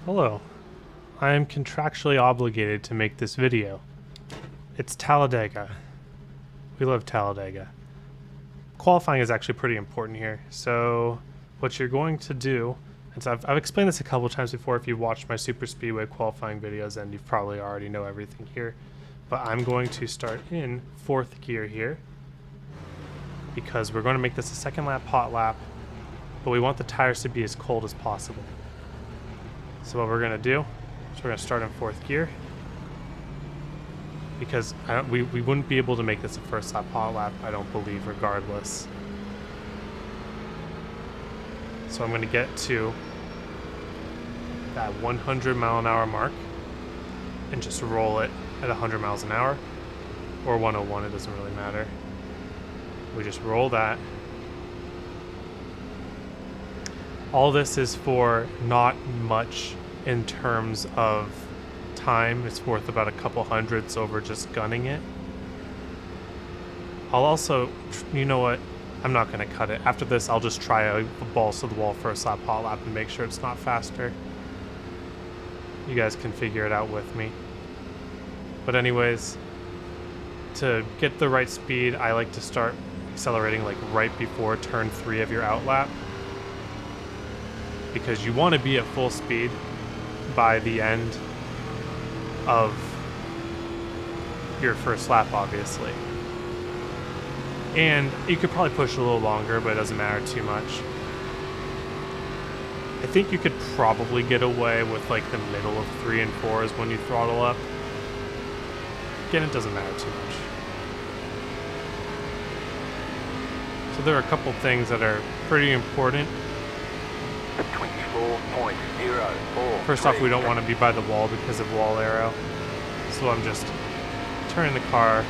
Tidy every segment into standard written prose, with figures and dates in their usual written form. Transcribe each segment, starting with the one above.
Hello. I am contractually obligated to make this video. It's Talladega. We love Talladega. Qualifying is actually pretty important here. So what you're going to do, and so I've explained this a couple times before. If you've watched my super speedway qualifying videos, then you probably already know everything here. But I'm going to start in 4th gear here because we're going to make this a second lap hot lap, but we want the tires to be as cold as possible. So what we're going to do is we're going to start in 4th gear because we wouldn't be able to make this a first lap hot lap, I don't believe, regardless. So I'm going to get to that 100 mile an hour mark and just roll it at 100 miles an hour or 101, it doesn't really matter. We just roll that. All this is for not much in terms of time. It's worth about a couple hundredths over just gunning it. I'll also, you know what? I'm not going to cut it. After this, I'll just try a balls to the wall first lap hot lap and make sure it's not faster. You guys can figure it out with me. But anyways, to get the right speed, I like to start accelerating like right before turn 3 of your out lap, because you want to be at full speed by the end of your first lap, obviously. And you could probably push a little longer, but it doesn't matter too much. I think you could probably get away with like the middle of 3 and 4s when you throttle up. Again, it doesn't matter too much. So there are a couple things that are pretty important. 24.04. First off, we don't want to be by the wall because of wall arrow. So I'm just turning the car,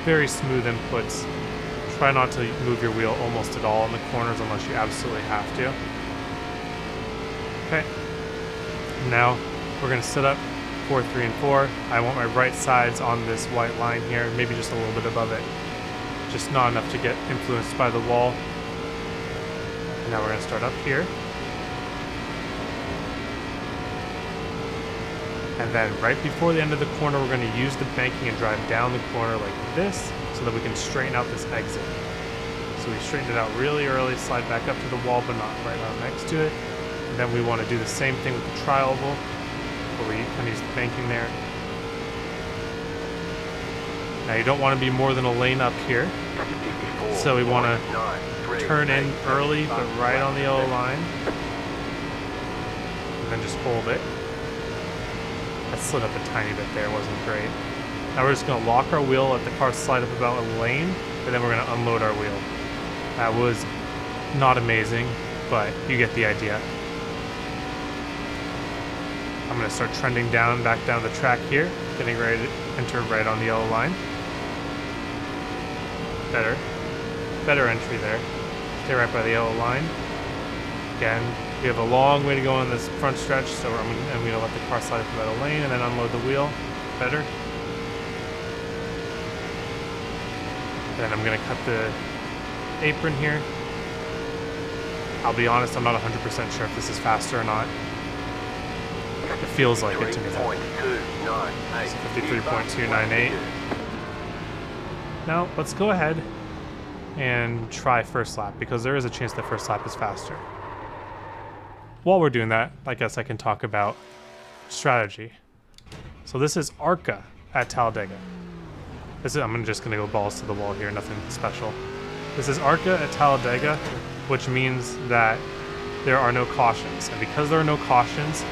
very smooth inputs. Try not to move your wheel almost at all in the corners unless you absolutely have to. Okay. Now we're going to set up 4, 3, and 4. I want my right sides on this white line here, maybe just a little bit above it. Just not enough to get influenced by the wall. And now we're going to start up here. And then right before the end of the corner, we're going to use the banking and drive down the corner like this so that we can straighten out this exit. So we straighten it out really early, slide back up to the wall, but not right out next to it. And then we want to do the same thing with the tri-oval, where we kind of use the banking there. Now you don't want to be more than a lane up here. So we want to turn in early, but right on the yellow line. And then just hold it. That slid up a tiny bit there, wasn't great. Now we're just going to lock our wheel, let the car slide up about a lane, and then we're going to unload our wheel. That was not amazing, but you get the idea. I'm going to start trending down, back down the track here, getting ready to enter right on the yellow line. Better entry there. Stay right by the yellow line. Again, we have a long way to go on this front stretch, so I'm going to let the car slide up about a lane and then unload the wheel. Better. Then I'm going to cut the apron here. I'll be honest, I'm not 100% sure if this is faster or not. It feels like it to me. 53.298. Now, let's go ahead and try first lap, because there is a chance the first lap is faster. While we're doing that, I guess I can talk about strategy. So this is ARCA at Talladega. I'm just going to go balls to the wall here, nothing special. This is ARCA at Talladega, which means that there are no cautions. And because there are no cautions,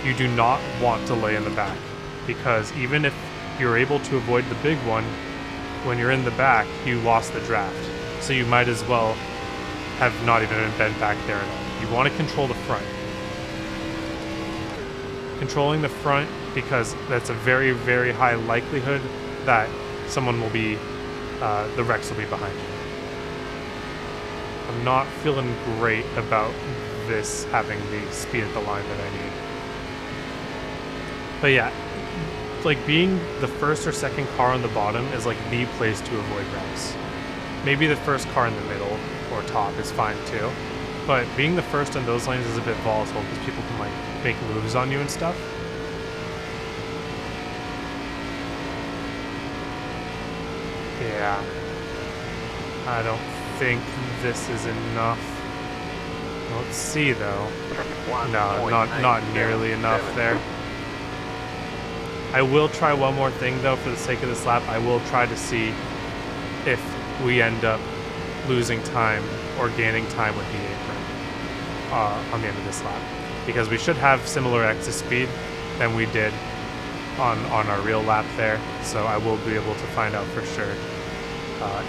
you do not want to lay in the back. Because even if you're able to avoid the big one, when you're in the back, you lost the draft. So you might as well have not even been back there at all. You want to control the front. Controlling the front, because that's a very, very high likelihood that someone will be, the Rex will be behind you. I'm not feeling great about this having the speed at the line that I need. But yeah, like being the first or second car on the bottom is like the place to avoid wrecks. Maybe the first car in the middle or top is fine too, But being the first in those lanes is a bit volatile because people can like make moves on you and stuff. Yeah. I don't think this is enough. Let's see though. No, not nearly enough there. I will try one more thing though for the sake of this lap. I will try to see if we end up losing time or gaining time with the apron on the end of this lap. Because we should have similar exit speed than we did on our real lap there. So I will be able to find out for sure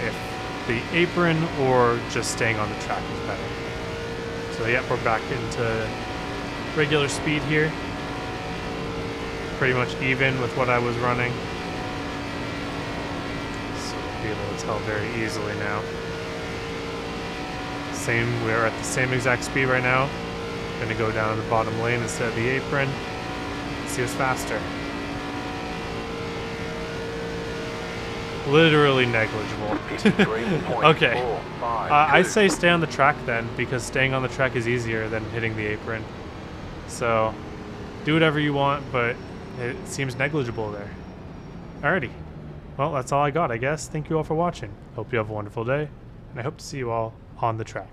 if the apron or just staying on the track is better. So yeah, we're back into regular speed here. Pretty much even with what I was running. So we'll be able to tell very easily now. We're at the same exact speed right now. Gonna go down the bottom lane instead of the apron. See who's faster. Literally negligible. Okay. I say stay on the track then, because staying on the track is easier than hitting the apron. So, do whatever you want, but it seems negligible there. Alrighty. Well, that's all I got, I guess. Thank you all for watching. Hope you have a wonderful day, and I hope to see you all on the track.